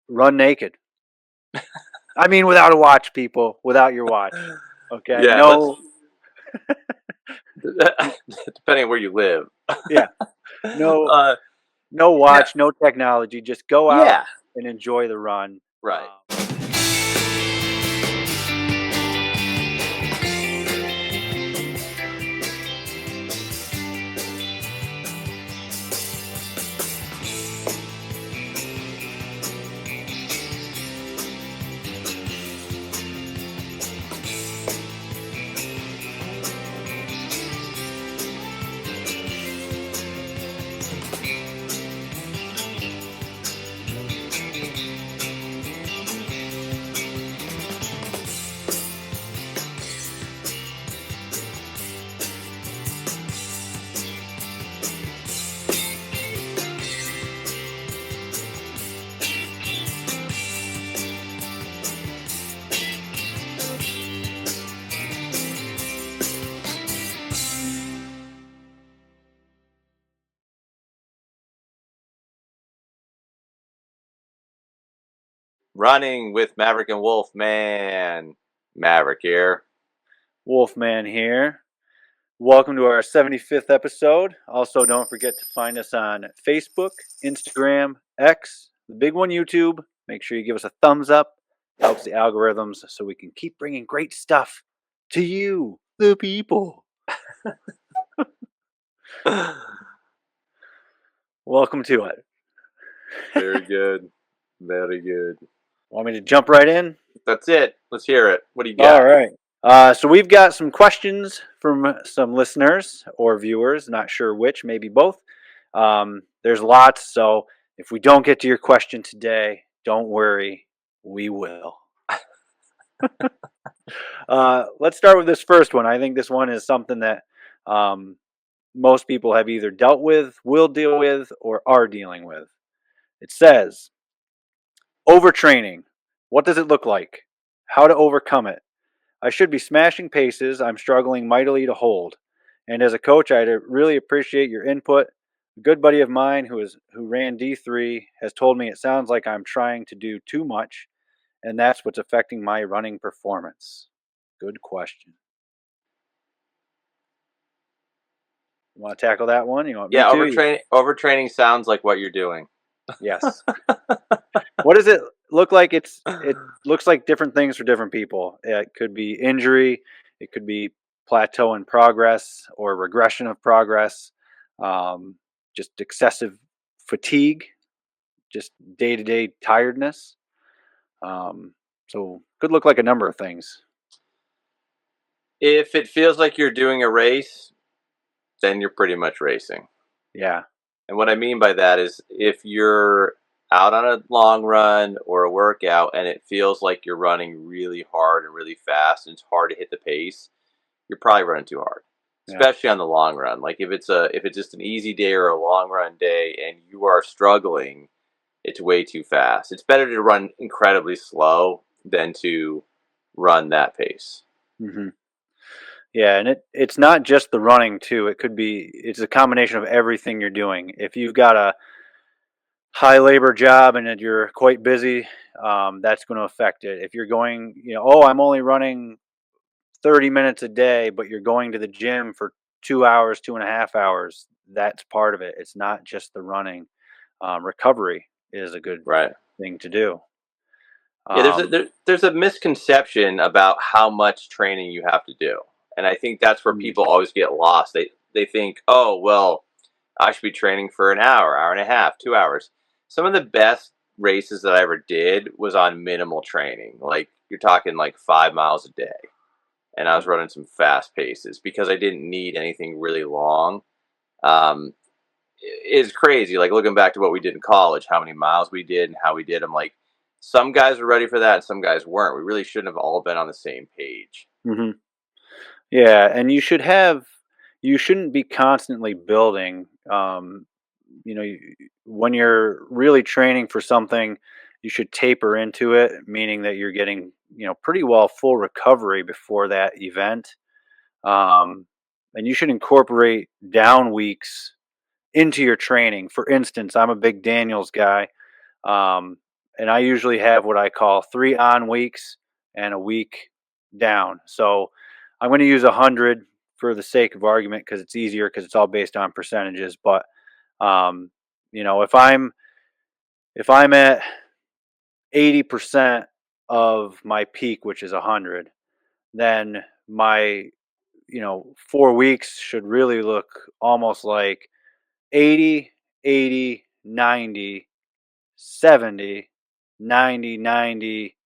run naked. I mean, without a watch, people. Without your watch. Okay. Yeah, No. depending on where you live. Yeah. No. uh, No yeah, watch. No technology. Just go out yeah, and enjoy the run. right. Running with Maverick and Wolfman. Maverick here. Wolfman here. Welcome to our 75th episode. Also, don't forget to find us on Facebook, Instagram, X, the big one, YouTube. Make sure you give us a thumbs up. Helps the algorithms so we can keep bringing great stuff to you, the people. Welcome to it. Very good. Very good. Want me to jump right in? That's it. Let's hear it. What do you got? All right. So we've got some questions from some listeners or viewers, not sure which, maybe both. There's lots, so if we don't get to your question today, don't worry, we will. Let's start with this first one. I think this one is something that most people have either dealt with, will deal with, or are dealing with. It says, overtraining. What does it look like? How to overcome it? I should be smashing paces I'm struggling mightily to hold. And as a coach, I'd really appreciate your input. A good buddy of mine who ran D3 has told me it sounds like I'm trying to do too much, and that's what's affecting my running performance. Good question. You want to tackle that one? You want me Yeah, to? overtraining sounds like what you're doing. Yes. What does it look like? It looks like different things for different people. It could be injury. It could be plateau in progress or regression of progress. Just excessive fatigue, just day-to-day tiredness. So could look like a number of things. If it feels like you're doing a race, then you're pretty much racing. Yeah. And what I mean by that is if you're out on a long run or a workout and it feels like you're running really hard and really fast and it's hard to hit the pace, you're probably running too hard. Yeah. Especially on the long run. Like if it's just an easy day or a long run day and you are struggling, it's way too fast. It's better to run incredibly slow than to run that pace. Mm-hmm. Yeah, and it's not just the running too. It's a combination of everything you're doing. If you've got a high labor job and you're quite busy, that's going to affect it. If you're going, I'm only running 30 minutes a day, but you're going to the gym for 2 hours, 2.5 hours, that's part of it. It's not just the running. Recovery is a good thing to do. Yeah, there's a misconception about how much training you have to do. And I think that's where people always get lost. They think, oh, well, I should be training for an hour, hour and a half, 2 hours. Some of the best races that I ever did was on minimal training. Like you're talking like 5 miles a day. And I was running some fast paces because I didn't need anything really long. It's crazy. Like looking back to what we did in college, how many miles we did and how we did them. Like some guys were ready for that and some guys weren't. We really shouldn't have all been on the same page. Mm-hmm. Yeah, and you shouldn't be constantly building. When you're really training for something, you should taper into it, meaning that you're getting, pretty well full recovery before that event. And you should incorporate down weeks into your training. For instance, I'm a big Daniels guy. and I usually have what I call 3 on weeks and a week down. So I'm going to use 100 for the sake of argument because it's easier because it's all based on percentages. But um, if I'm at 80% of my peak, which is 100, then my 4 weeks should really look almost like 80, 80, 90, 70, 90, 90,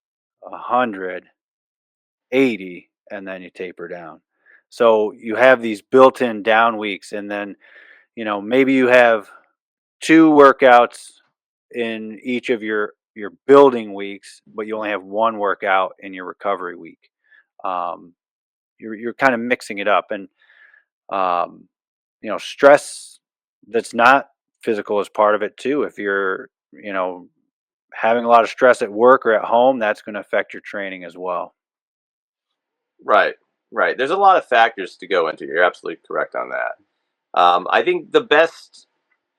100, 80, and then you taper down. So you have these built-in down weeks, and then maybe you have 2 workouts in each of your building weeks, but you only have 1 workout in your recovery week. Um, you're kind of mixing it up, and um, stress that's not physical is part of it too. If you're having a lot of stress at work or at home, that's going to affect your training as well. Right, right. There's a lot of factors to go into. You're absolutely correct on that. I think the best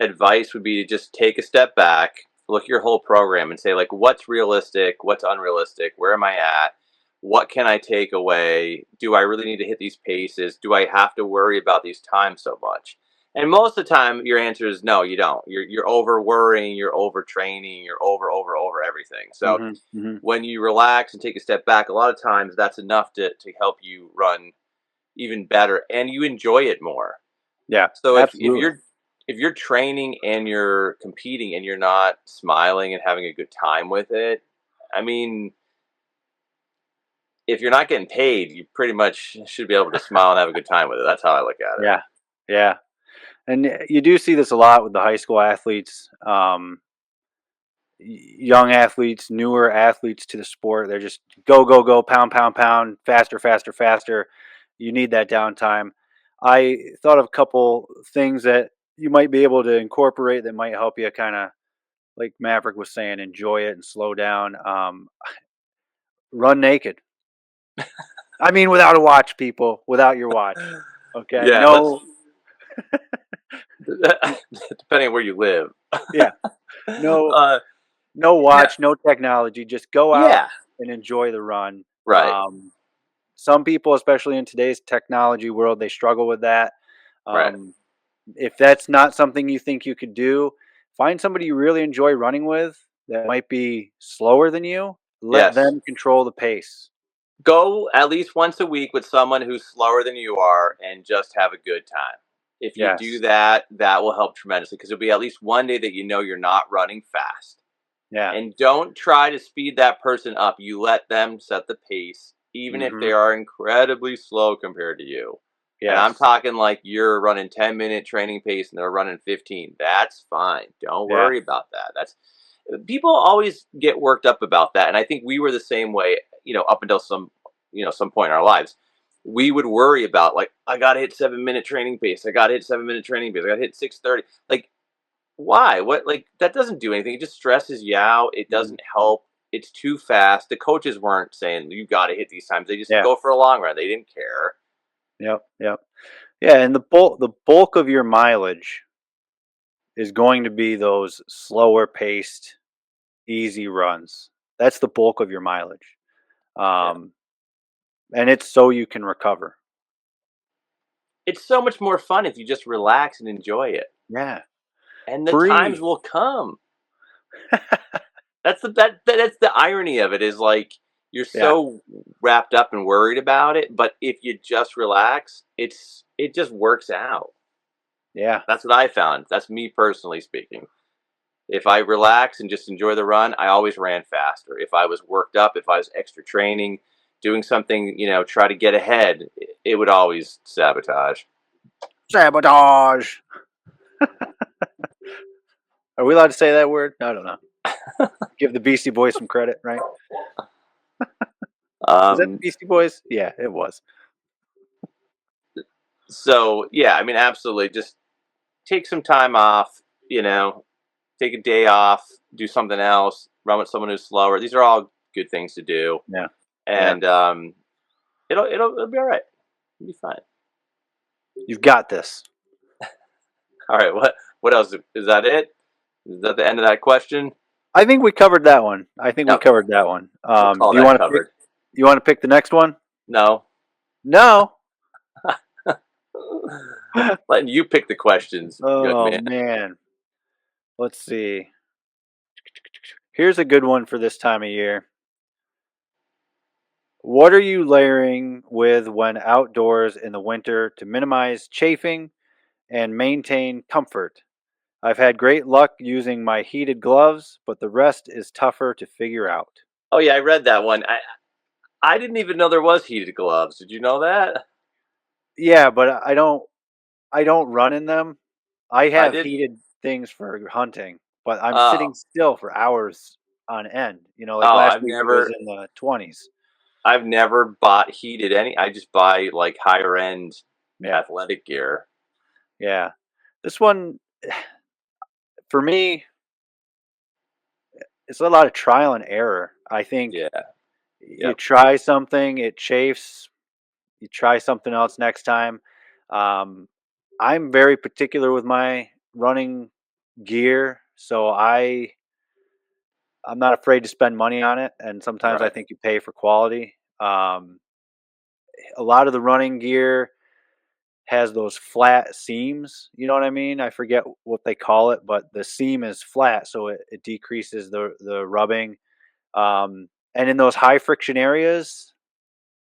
advice would be to just take a step back, look at your whole program, and say, like, what's realistic, what's unrealistic, where am I at, what can I take away? Do I really need to hit these paces? Do I have to worry about these times so much? And most of the time, your answer is no, you don't. You're over worrying, you're overtraining, you're over everything. So Hmm. Hmm. when you relax and take a step back, a lot of times that's enough to help you run even better and you enjoy it more. Yeah, So absolutely. if you're training and you're competing and you're not smiling and having a good time with it, I mean, if you're not getting paid, you pretty much should be able to smile and have a good time with it. That's how I look at it. Yeah, yeah, and you do see this a lot with the high school athletes. Young athletes, newer athletes to the sport. They're just go, go, go, pound, pound, pound, faster, faster, faster. You need that downtime. I thought of a couple things that you might be able to incorporate that might help you kind of, like Maverick was saying, enjoy it and slow down. Run naked. I mean, without a watch, people, without your watch. Okay. Yeah, let's No, depending on where you live. yeah. No, uh, no yeah, watch, no technology. Just go out yeah, and enjoy the run. right, Some people, especially in today's technology world, they struggle with that. right. Um, if that's not something you think you could do, find somebody you really enjoy running with that might be slower than you. Let Yes. them control the pace. Go at least once a week with someone who's slower than you are and just have a good time. If you do Yes. that, that will help tremendously because it'll be at least one day that you know you're not running fast. Yeah. And don't try to speed that person up. You let them set the pace, even if Hmm. they are incredibly slow compared to you. And I'm Yes. talking like you're running 10-minute training pace and they're running 15. That's fine. Don't Yeah. worry about that. That's people always get worked up about that. And I think we were the same way, up until some point in our lives. We would worry about like, I gotta hit 7-minute training pace. I gotta hit 7-minute training pace. I gotta hit 6:30. Like, why? What? Like that doesn't do anything. It just stresses you out. It doesn't Hmm. help. It's too fast. The coaches weren't saying you got to hit these times. They just Yeah. go for a long run. They didn't care. Yep. Yep. Yeah. And the bulk of your mileage is going to be those slower paced, easy runs. That's the bulk of your mileage. Yeah. Um, and it's so you can recover. It's so much more fun if you just relax and enjoy it, Yeah. and the times Breathe. will come. That's the irony of it is like you're Yeah. so wrapped up and worried about it, but if you just relax, it just works out. Yeah. That's what I found. That's me personally speaking. If I relax and just enjoy the run, I always ran faster. If I was worked up, if I was extra training, doing something, try to get ahead, it would always sabotage. Sabotage. Are we allowed to say that word? I don't know. Give the Beastie Boys some credit, right? Was that the Um, Beastie Boys? Yeah, it was. so yeah, I mean, absolutely. Just take some time off. Take a day off, do something else, run with someone who's slower. These are all good things to do, Yeah. Yeah. and it'll be all right. It'll be fine. You've got this. All right. What else is that? It is that the end of that question? I think we covered that one. I think we Yep, covered that one. we'll call Do you that want to pick? covered. You want to pick the next one? No. No. Letting you pick the questions, good Oh man. man. Let's see. Here's a good one for this time of year. What are you layering with when outdoors in the winter to minimize chafing and maintain comfort? I've had great luck using my heated gloves, but the rest is tougher to figure out. Oh yeah, I read that one. I didn't even know there was heated gloves. Did you know that? Yeah, but I don't run in them. I I have did. heated things for hunting, but I'm Oh, sitting still for hours on end. Like oh, last week it was in the 20s. I've never bought heated any. I just buy like higher end Yeah. athletic gear. Yeah. This one for me, it's a lot of trial and error. I think Yeah. you Yep. try something, it chafes, you try something else next time. Um, I'm very particular with my running gear, so I'm not afraid to spend money on it, and sometimes I Right. think you pay for quality. A lot of the running gear has those flat seams. You know what I mean? I forget what they call it, but the seam is flat, so it decreases the rubbing. And in those high friction areas,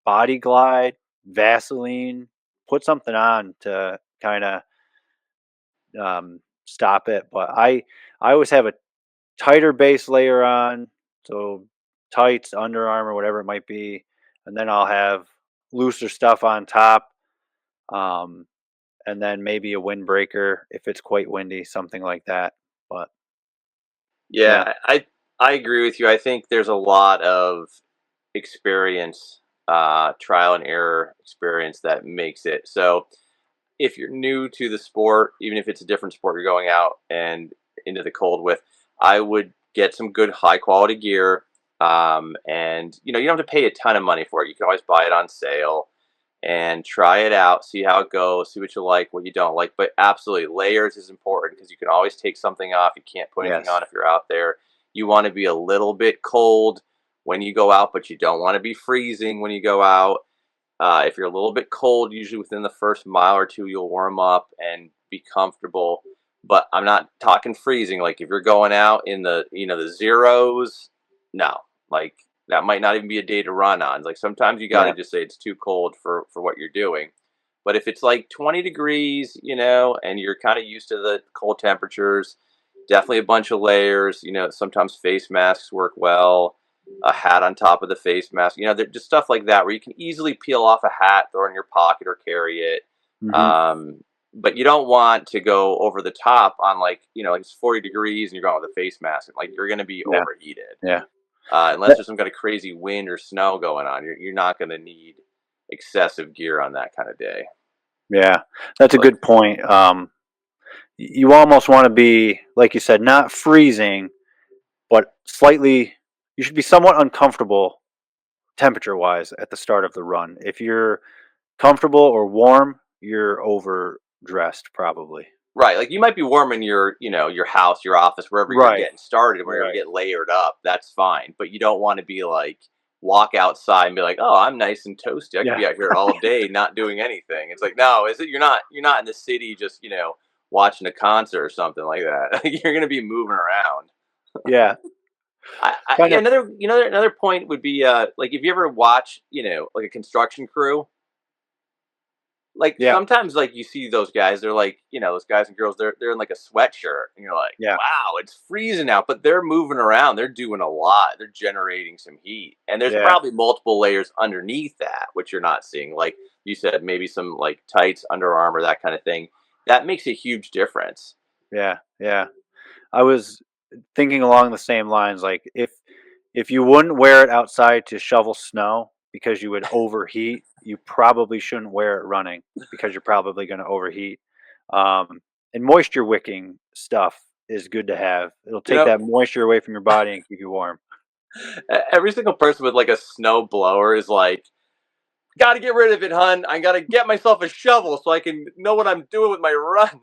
Body Glide, Vaseline, put something on to kind of stop it. But I always have a tighter base layer on, so tights, Under Armour, whatever it might be, and then I'll have looser stuff on top, um, and then maybe a windbreaker if it's quite windy, something like that. But yeah, Yeah, I agree with you. I think there's a lot of experience, trial and error experience that makes it. So if you're new to the sport, even if it's a different sport you're going out and into the cold with, I would get some good high quality gear. And you don't have to pay a ton of money for it. You can always buy it on sale and try it out, see how it goes, see what you like, what you don't like. But absolutely, layers is important because you can always take something off. You can't put anything yes, on if you're out there. You want to be a little bit cold when you go out, but you don't want to be freezing when you go out. If you're a little bit cold, usually within the first mile or two, you'll warm up and be comfortable. But I'm not talking freezing. Like if you're going out in the zeros, no, like that might not even be a day to run on. Like sometimes you got to yeah, just say it's too cold for what you're doing. But if it's like 20 degrees, and you're kind of used to the cold temperatures, definitely a bunch of layers. Sometimes face masks work well, a hat on top of the face mask. Just stuff like that where you can easily peel off a hat, throw it in your pocket, or carry it. hmm, Um, but you don't want to go over the top on like it's 40 degrees and you're going with a face mask. And, like you're going to be yeah, overheated yeah. unless there's some kind of crazy wind or snow going on. You're not going to need excessive gear on that kind of day. Yeah, that's a But good point. You almost want to be, like you said, not freezing, but slightly. You should be somewhat uncomfortable temperature wise at the start of the run. If you're comfortable or warm, you're overdressed probably. right, like you might be warm in your house, your office, wherever you're Right. getting started, wherever you Right. get layered up. That's fine, but you don't want to be like walk outside and be like, "Oh, I'm nice and toasty. I could Yeah. be out here all day not doing anything." It's like, no, is it? You're not in the city just watching a concert or something like that. You're gonna be moving around. Yeah. Kind Yeah, of. another point would be like if you ever watch like a construction crew, like Yeah. sometimes like you see those guys, they're like those guys and girls, they're in like a sweatshirt and you're like, Yeah. wow, it's freezing out, but they're moving around, they're doing a lot, they're generating some heat, and there's Yeah. probably multiple layers underneath that which you're not seeing, like you said, maybe some like tights, Under Armour, that kind of thing. That makes a huge difference. Yeah. Yeah. I was thinking along the same lines. Like if you wouldn't wear it outside to shovel snow because you would overheat, you probably shouldn't wear it running because you're probably going to overheat. Um, and moisture wicking stuff is good to have. It'll you take know that moisture away from your body and keep you warm. every single person with like a snow blower is like, got to get rid of it, hun. I got to get myself a shovel so I can know what I'm doing with my run.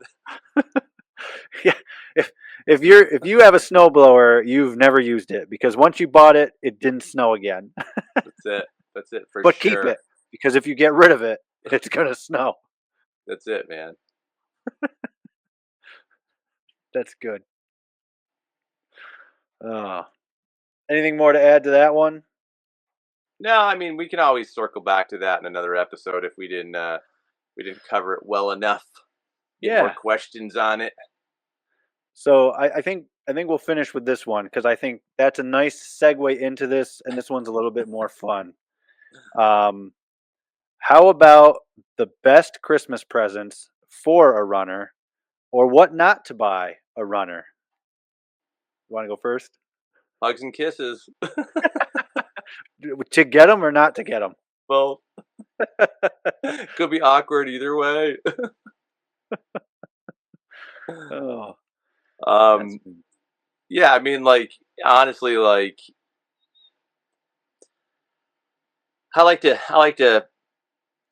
Yeah. If if you have a snowblower, you've never used it because once you bought it, it didn't snow again. That's it. That's it for But keep sure. it because if you get rid of it, it's gonna snow. That's it, man. That's good. Anything more to add to that one? No, I mean we can always circle back to that in another episode if we didn't cover it well enough. Get more Yeah. questions on it. So I think we'll finish with this one because I think that's a nice segue into this, and this one's a little bit more fun. Um, how about the best Christmas presents for a runner, or what not to buy a runner? You want to go first? Hugs and kisses. To get them or not to get them? Well, could be awkward either way. Oh, that's um, yeah, I mean, like honestly, like I like to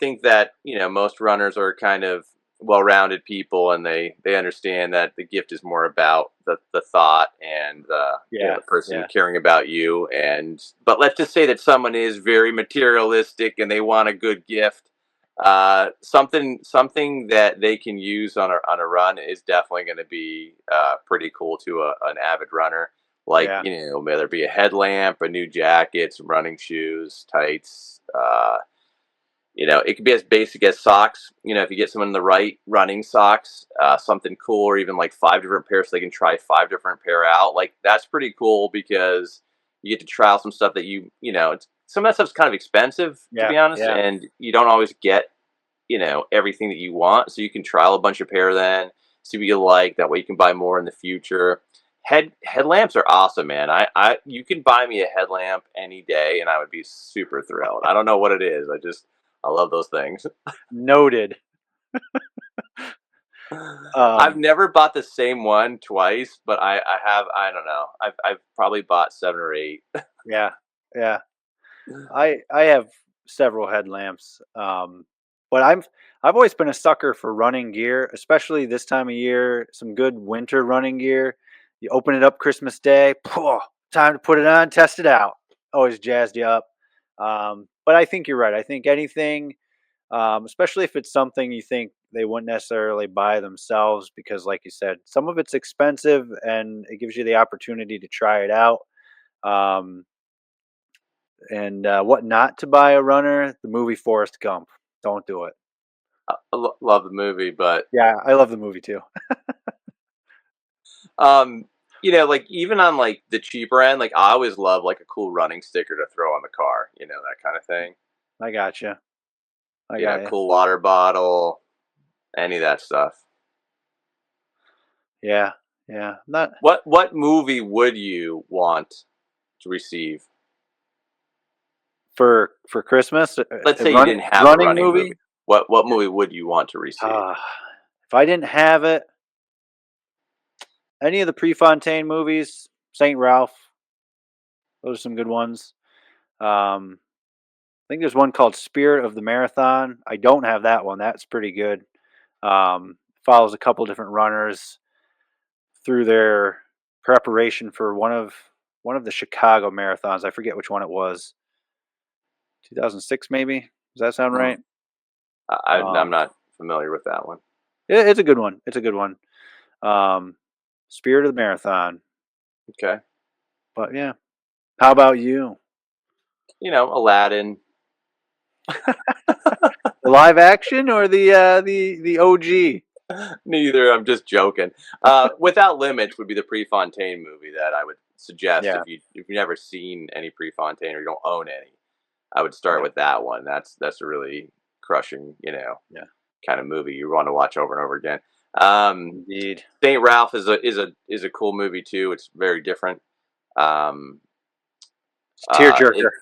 think that most runners are kind of well-rounded people, and they understand that the gift is more about the thought and yeah, the person yeah, caring about you. And but let's just say that someone is very materialistic and they want a good gift. Something that they can use on a run is definitely going to be pretty cool to an avid runner. Like yeah, whether it be a headlamp, a new jacket, some running shoes, tights. It could be as basic as socks. If you get someone the right running socks, something cool, or even like 5 different pairs, so they can try 5 different pair out. Like that's pretty cool because you get to try out some stuff that some of that stuff's kind of expensive to yeah, be honest, yeah. and you don't always get everything that you want. So you can trial a bunch of pair, then see what you like. That way you can buy more in the future. Headlamps are awesome, man. I you can buy me a headlamp any day, and I would be super thrilled. I don't know what it is. I love those things. Noted. I've Um, never bought the same one twice, but I have. I don't know. I've probably bought 7 or 8. yeah, yeah. I have several headlamps, but I've always been a sucker for running gear, especially this time of year. Some good winter running gear. You open it up Christmas Day, time to put it on, test it out. Always jazzed you up. But I think you're right. I think anything, especially if it's something you think they wouldn't necessarily buy themselves, because, like you said, some of it's expensive and it gives you the opportunity to try it out. Um, and what not to buy a runner? The movie Forrest Gump. Don't do it. Love the movie, but Yeah, I love the movie too. um, like even on like the cheaper end, like I always love like a cool running sticker to throw on the car, that kind of thing. I got you. I got you. Cool water bottle, any of that stuff. Yeah, yeah. Not What movie would you want to receive? for Christmas. Let's A say you didn't have a running running movie. movie. What movie would you want to receive? Uh, if I didn't have it, any of the Prefontaine movies, Saint Ralph. Those are some good ones. I think there's one called Spirit of the Marathon. I don't have that one. That's pretty good. Follows a couple different runners through their preparation for one of the Chicago marathons. I forget which one it was. 2006 maybe. Does that sound Hmm. right? I'm Um, not familiar with that one. it's a good one. It's a good one. Um, Spirit of the Marathon. Okay. But yeah, how about you? Aladdin. The live action or the OG? Neither. I'm just joking. Without Limits would be the Prefontaine movie that I would suggest Yeah, if you've never seen any Prefontaine or you don't own any. I would start yeah, with that one. That's a really crushing, yeah. kind of movie you want to watch over and over again. Indeed. Saint Ralph is a cool movie too. It's very different. Um, It's tearjerker. it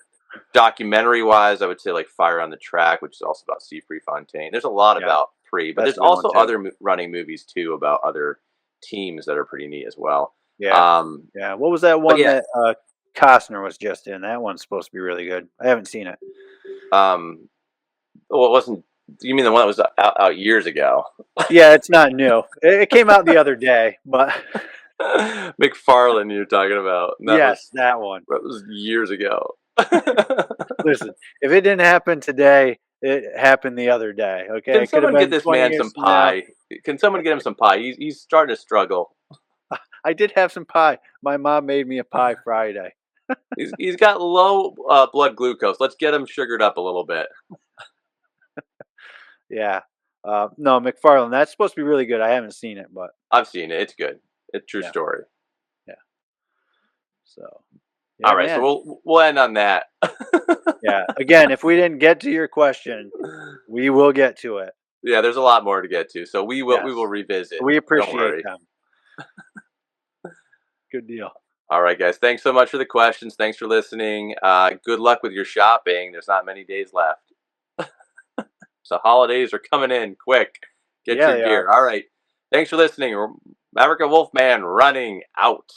documentary wise, I would say like Fire on the Track, which is also about Steve Prefontaine. There's a lot Yeah, about but that's there's a good one also too. other running movies too about other teams that are pretty neat as well. Yeah, Um, yeah. What was that but one yeah, that Costner was just in? That one's supposed to be really good. I haven't seen it. well, it wasn't. You mean the one that was out years ago? Yeah, it's not new. It came out the other day, but McFarlane you're talking about. Yes, that one. That was years ago. Listen, if it didn't happen today, it happened the other day. Okay, Can it could have someone get been this 20 man years some from now. pie? Can someone get him some pie? He's starting to struggle. I did have some pie. My mom made me a pie Friday. He's got low blood glucose. Let's get him sugared up a little bit. Yeah. No, McFarlane. That's supposed to be really good. I haven't seen it, but I've seen it. It's good. It's a true yeah, story. yeah. So, All yeah, right, so man. we'll end on that. Yeah. Again, if we didn't get to your question, we will get to it. Yeah, there's a lot more to get to, so we will Yes. revisit. We Don't appreciate worry. them. Good deal. All right, guys. Thanks so much for the questions. Thanks for listening. Good luck with your shopping. There's not many days left. So holidays are coming in quick. Get Yeah, your they are. gear. All right. Thanks for listening. Maverick and Wolfman running out.